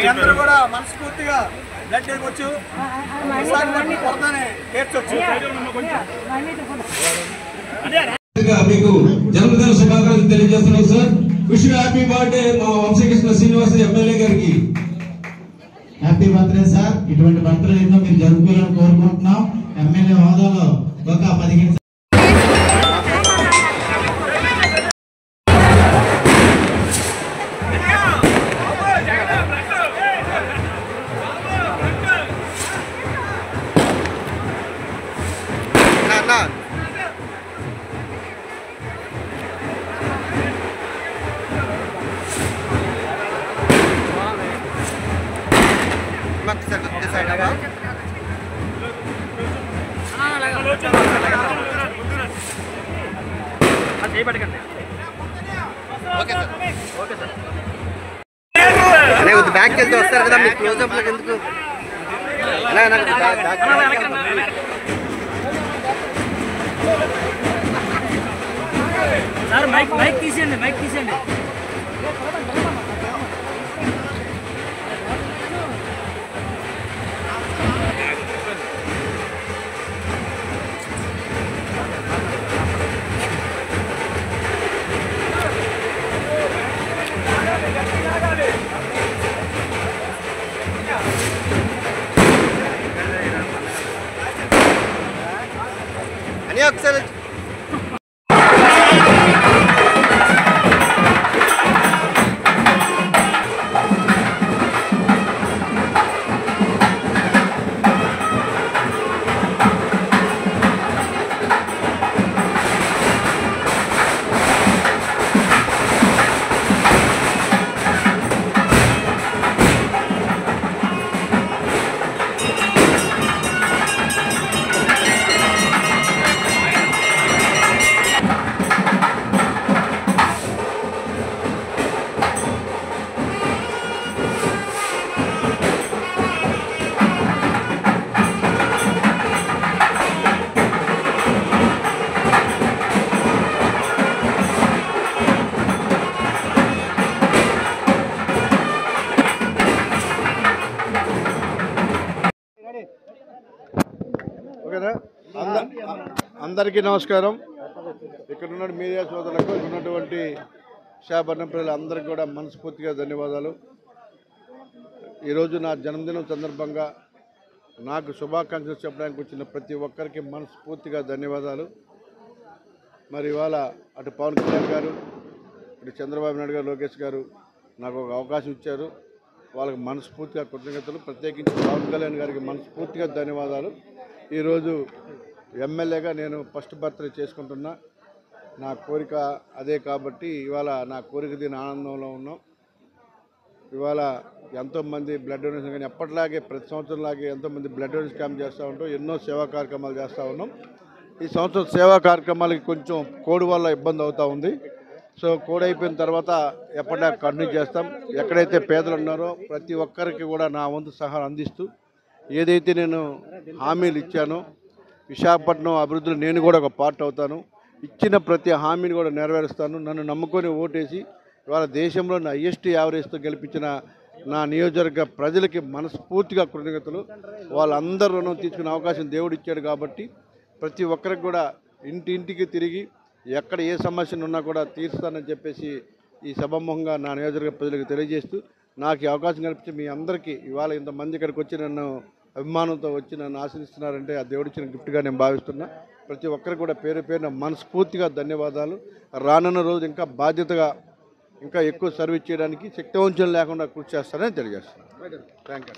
అందరూ కూడా మనస్ఫూర్తిగా బ్లడ్ ఇవ్వచ్చు, తీర్చొచ్చు. మీకు జన్మదిన శుభాకాంక్షలు తెలియజేస్తున్నాం సార్. విష్ హ్యాపీ బర్త్డే మా వంశకృష్ణ శ్రీనివాస ఎమ్మెల్యే గారికి. Happy birthday sir. ఇటువంటి బర్త్డే ఎన్నో మీరు జరుపుకోవాలని కోరుకుంటున్నాం. ఎమ్మెల్యే హోదాలో ఒక 15 బ్యాక్ వెళ్తే వస్తారు కదా మీకు క్లోజ్అప్ లకు ఎందుకు సార్ మైక్ తీసేయండి, మైక్ తీసేయండి. అని ఒకసారి అందరికీ నమస్కారం. ఇక్కడ ఉన్న మీడియా సోదరులకు, ఉన్నటువంటి శాపర్ణ ప్రజలందరికీ కూడా మనస్ఫూర్తిగా ధన్యవాదాలు. ఈరోజు నా జన్మదినం సందర్భంగా నాకు శుభాకాంక్షలు చెప్పడానికి వచ్చిన ప్రతి ఒక్కరికి మనస్ఫూర్తిగా ధన్యవాదాలు. మరి ఇవాళ అటు పవన్ కళ్యాణ్ గారు, ఇటు చంద్రబాబు నాయుడు గారు, లోకేష్ గారు నాకు ఒక అవకాశం ఇచ్చారు. వాళ్ళకి మనస్ఫూర్తిగా కృతజ్ఞతలు. ప్రత్యేకించి పవన్ కళ్యాణ్ గారికి మనస్ఫూర్తిగా ధన్యవాదాలు. ఈరోజు ఎమ్మెల్యేగా నేను ఫస్ట్ బర్త్డే చేసుకుంటున్నా. నా కోరిక అదే కాబట్టి ఇవాళ నా కోరిక దీని ఆనందంలో ఉన్నాం. ఇవాళ ఎంతోమంది బ్లడ్ డొనేషన్, కానీ ఎప్పటిలాగే ప్రతి సంవత్సరంలాగే ఎంతోమంది బ్లడ్ డొనేషన్ క్యాంప్ చేస్తూ ఉంటాం. ఎన్నో సేవా కార్యక్రమాలు చేస్తూ ఉన్నాం. ఈ సంవత్సరం సేవా కార్యక్రమాలకి కొంచెం కోడ్ వల్ల ఇబ్బంది అవుతూ ఉంది. సో కోడ్ అయిపోయిన తర్వాత ఎప్పటిలాగా కంటిన్యూ చేస్తాం. ఎక్కడైతే పేదలు ఉన్నారో ప్రతి ఒక్కరికి కూడా నా వంతు సహాయం అందిస్తూ ఏదైతే నేను హామీలు ఇచ్చానో విశాఖపట్నం అభివృద్ధిలో నేను కూడా ఒక పార్ట్ అవుతాను. ఇచ్చిన ప్రతి హామీని కూడా నెరవేరుస్తాను. నన్ను నమ్ముకొని ఓటేసి ఇవాళ దేశంలో నా హైయెస్ట్ యావరేజ్తో గెలిపించిన నా నియోజకవర్గ ప్రజలకి మనస్ఫూర్తిగా కృతజ్ఞతలు. వాళ్ళందరూ రుణం తీసుకునే అవకాశం దేవుడు ఇచ్చాడు కాబట్టి ప్రతి ఒక్కరికి కూడా ఇంటింటికి తిరిగి ఎక్కడ ఏ సమస్యలు ఉన్నా కూడా తీరుస్తానని చెప్పేసి ఈ సభాముఖంగా నా నియోజకవర్గ ప్రజలకు తెలియజేస్తూ నాకు ఈ అవకాశం కల్పించి మీ అందరికీ ఇవాళ ఇంతమంది ఇక్కడికి వచ్చి నన్ను అభిమానంతో వచ్చి నన్ను ఆశీర్వదిస్తున్నారంటే ఆ దేవుడిచ్చిన గిఫ్ట్గా నేను భావిస్తున్నా. ప్రతి ఒక్కరికి కూడా పేరు పేరున మనస్ఫూర్తిగా ధన్యవాదాలు. రానున్న రోజు ఇంకా బాధ్యతగా ఇంకా ఎక్కువ సర్వీస్ చేయడానికి శక్తివంచన లేకుండా కృషి చేస్తానని తెలియజేస్తున్నాను. Thank you.